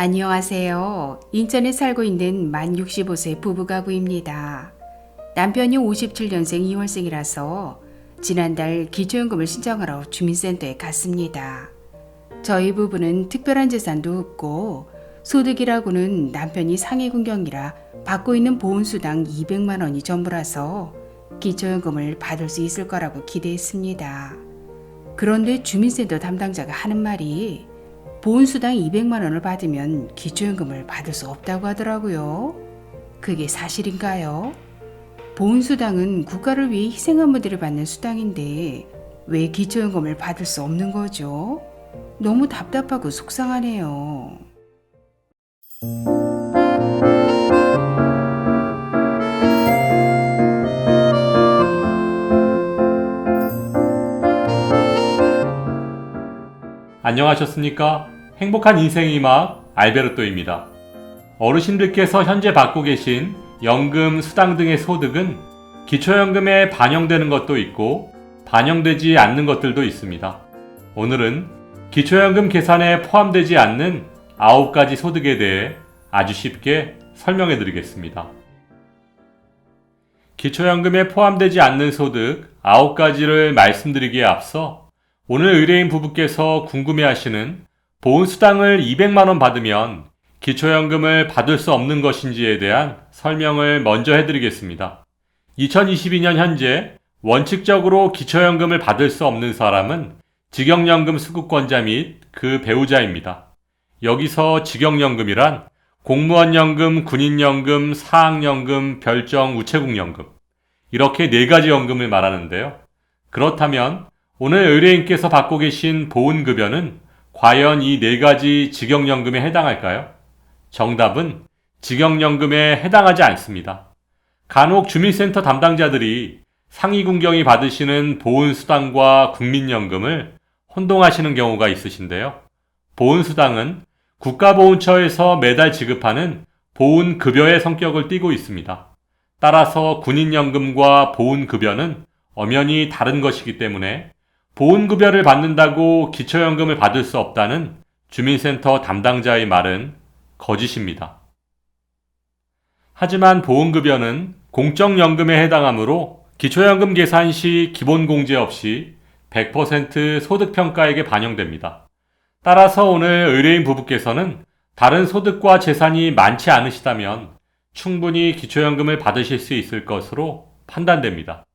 안녕하세요. 인천에 살고 있는 만 65세 부부가구입니다. 남편이 57년생 2월생이라서 지난달 기초연금을 신청하러 주민센터에 갔습니다. 저희 부부는 특별한 재산도 없고 소득이라고는 남편이 상해군경이라 받고 있는 보훈수당 200만 원이 전부라서 기초연금을 받을 수 있을 거라고 기대했습니다. 그런데 주민센터 담당자가 하는 말이 보훈수당 200만 원을 받으면 기초연금을 받을 수 없다고 하더라고요. 그게 사실인가요? 보훈수당은 국가를 위해 희생한 분들이 받는 수당인데 왜 기초연금을 받을 수 없는 거죠? 너무 답답하고 속상하네요. 안녕하셨습니까? 행복한 인생의 막 알베르토입니다. 어르신들께서 현재 받고 계신 연금, 수당 등의 소득은 기초연금에 반영되는 것도 있고 반영되지 않는 것들도 있습니다. 오늘은 기초연금 계산에 포함되지 않는 9가지 소득에 대해 아주 쉽게 설명해 드리겠습니다. 기초연금에 포함되지 않는 소득 9가지를 말씀드리기에 앞서 오늘 의뢰인 부부께서 궁금해하시는 보훈수당을 200만원 받으면 기초연금을 받을 수 없는 것인지에 대한 설명을 먼저 해드리겠습니다. 2022년 현재 원칙적으로 기초연금을 받을 수 없는 사람은 직역연금 수급권자 및 그 배우자입니다. 여기서 직역연금이란 공무원연금, 군인연금, 사학연금, 별정, 우체국연금 이렇게 4가지 연금을 말하는데요. 그렇다면 오늘 의뢰인께서 받고 계신 보훈급여는 과연 이 4가지 직역연금에 해당할까요? 정답은 직역연금에 해당하지 않습니다. 간혹 주민센터 담당자들이 상위군경이 받으시는 보훈수당과 국민연금을 혼동하시는 경우가 있으신데요. 보훈수당은 국가보훈처에서 매달 지급하는 보훈급여의 성격을 띠고 있습니다. 따라서 군인연금과 보훈급여는 엄연히 다른 것이기 때문에 보훈급여를 받는다고 기초연금을 받을 수 없다는 주민센터 담당자의 말은 거짓입니다. 하지만 보훈급여는 공적연금에 해당하므로 기초연금 계산 시 기본공제 없이 100% 소득평가액에 반영됩니다. 따라서 오늘 의뢰인 부부께서는 다른 소득과 재산이 많지 않으시다면 충분히 기초연금을 받으실 수 있을 것으로 판단됩니다.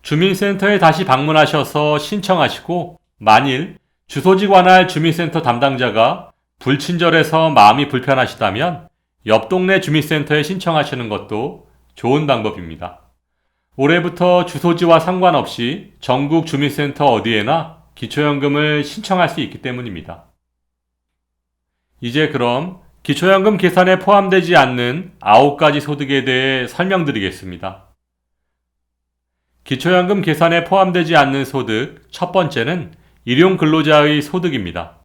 주민센터에 다시 방문하셔서 신청하시고 만일 주소지 관할 주민센터 담당자가 불친절해서 마음이 불편하시다면 옆 동네 주민센터에 신청하시는 것도 좋은 방법입니다. 올해부터 주소지와 상관없이 전국 주민센터 어디에나 기초연금을 신청할 수 있기 때문입니다. 이제 그럼 기초연금 계산에 포함되지 않는 9가지 소득에 대해 설명드리겠습니다. 기초연금 계산에 포함되지 않는 소득 첫 번째는 일용근로자의 소득입니다.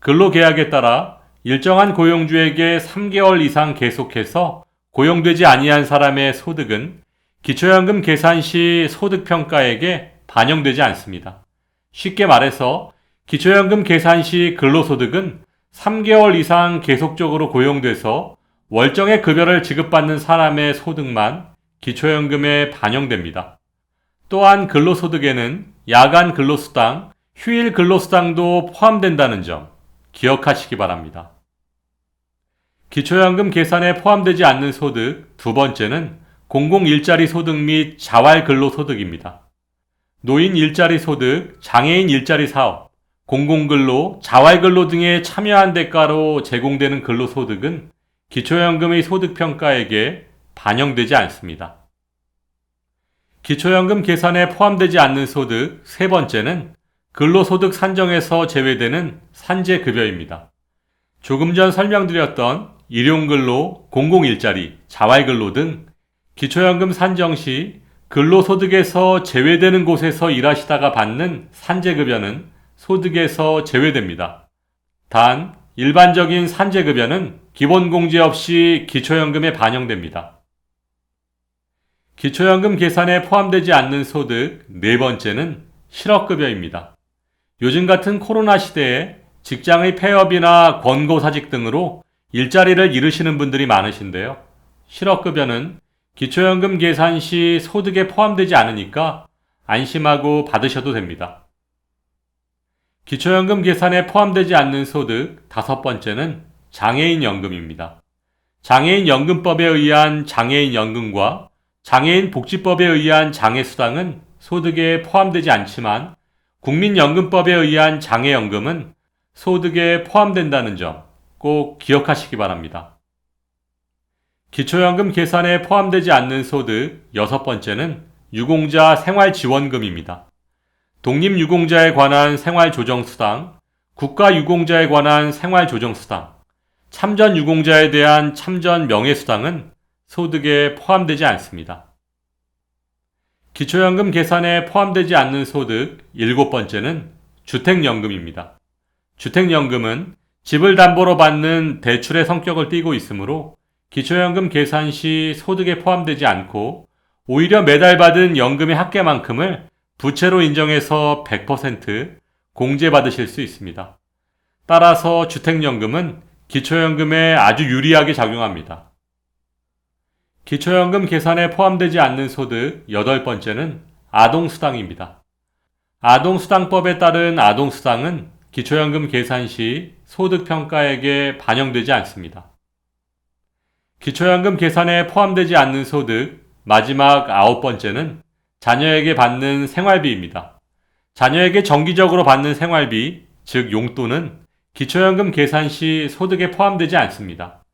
근로계약에 따라 일정한 고용주에게 3개월 이상 계속해서 고용되지 아니한 사람의 소득은 기초연금 계산 시 소득평가액에 반영되지 않습니다. 쉽게 말해서 기초연금 계산 시 근로소득은 3개월 이상 계속적으로 고용돼서 월정의 급여를 지급받는 사람의 소득만 기초연금에 반영됩니다. 또한 근로소득에는 야간 근로수당, 휴일 근로수당도 포함된다는 점 기억하시기 바랍니다. 기초연금 계산에 포함되지 않는 소득 두 번째는 공공일자리 소득 및 자활근로소득입니다. 노인 일자리 소득, 장애인 일자리 사업, 공공근로, 자활근로 등에 참여한 대가로 제공되는 근로소득은 기초연금의 소득평가액에 반영되지 않습니다. 기초연금 계산에 포함되지 않는 소득 세 번째는 근로소득 산정에서 제외되는 산재급여입니다. 조금 전 설명드렸던 일용근로, 공공일자리, 자활근로 등 기초연금 산정 시 근로소득에서 제외되는 곳에서 일하시다가 받는 산재급여는 소득에서 제외됩니다. 단, 일반적인 산재급여는 기본공제 없이 기초연금에 반영됩니다. 기초연금 계산에 포함되지 않는 소득 네 번째는 실업급여입니다. 요즘 같은 코로나 시대에 직장의 폐업이나 권고사직 등으로 일자리를 잃으시는 분들이 많으신데요. 실업급여는 기초연금 계산 시 소득에 포함되지 않으니까 안심하고 받으셔도 됩니다. 기초연금 계산에 포함되지 않는 소득 다섯 번째는 장애인연금입니다. 장애인연금법에 의한 장애인연금과 장애인복지법에 의한 장애수당은 소득에 포함되지 않지만 국민연금법에 의한 장애연금은 소득에 포함된다는 점 꼭 기억하시기 바랍니다. 기초연금 계산에 포함되지 않는 소득 여섯 번째는 유공자 생활지원금입니다. 독립유공자에 관한 생활조정수당, 국가유공자에 관한 생활조정수당, 참전유공자에 대한 참전명예수당은 소득에 포함되지 않습니다. 기초연금 계산에 포함되지 않는 소득 일곱 번째는 주택연금입니다. 주택연금은 집을 담보로 받는 대출의 성격을 띠고 있으므로 기초연금 계산 시 소득에 포함되지 않고 오히려 매달 받은 연금의 합계만큼을 부채로 인정해서 100% 공제받으실 수 있습니다. 따라서 주택연금은 기초연금에 아주 유리하게 작용합니다. 기초연금 계산에 포함되지 않는 소득 여덟 번째는 아동수당입니다. 아동수당법에 따른 아동수당은 기초연금 계산 시 소득평가액에 반영되지 않습니다. 기초연금 계산에 포함되지 않는 소득 마지막 아홉 번째는 자녀에게 받는 생활비입니다. 자녀에게 정기적으로 받는 생활비, 즉 용돈은 기초연금 계산 시 소득에 포함되지 않습니다.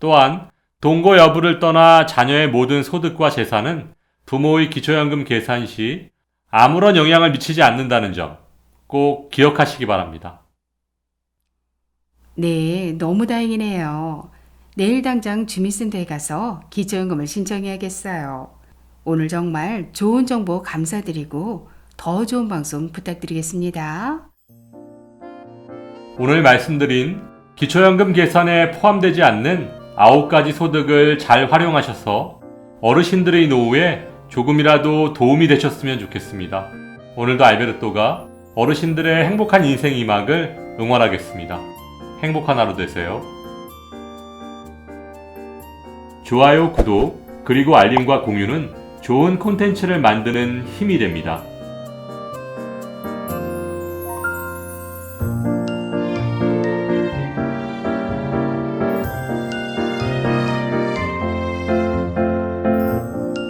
또한 동거 여부를 떠나 자녀의 모든 소득과 재산은 부모의 기초연금 계산 시 아무런 영향을 미치지 않는다는 점 꼭 기억하시기 바랍니다. 네, 너무 다행이네요. 내일 당장 주민센터에 가서 기초연금을 신청해야겠어요. 오늘 정말 좋은 정보 감사드리고 더 좋은 방송 부탁드리겠습니다. 오늘 말씀드린 기초연금 계산에 포함되지 않는 9가지 소득을 잘 활용하셔서 어르신들의 노후에 조금이라도 도움이 되셨으면 좋겠습니다. 오늘도 알베르토가 어르신들의 행복한 인생 이막을 응원하겠습니다. 행복한 하루 되세요. 좋아요, 구독, 그리고 알림과 공유는 좋은 콘텐츠를 만드는 힘이 됩니다.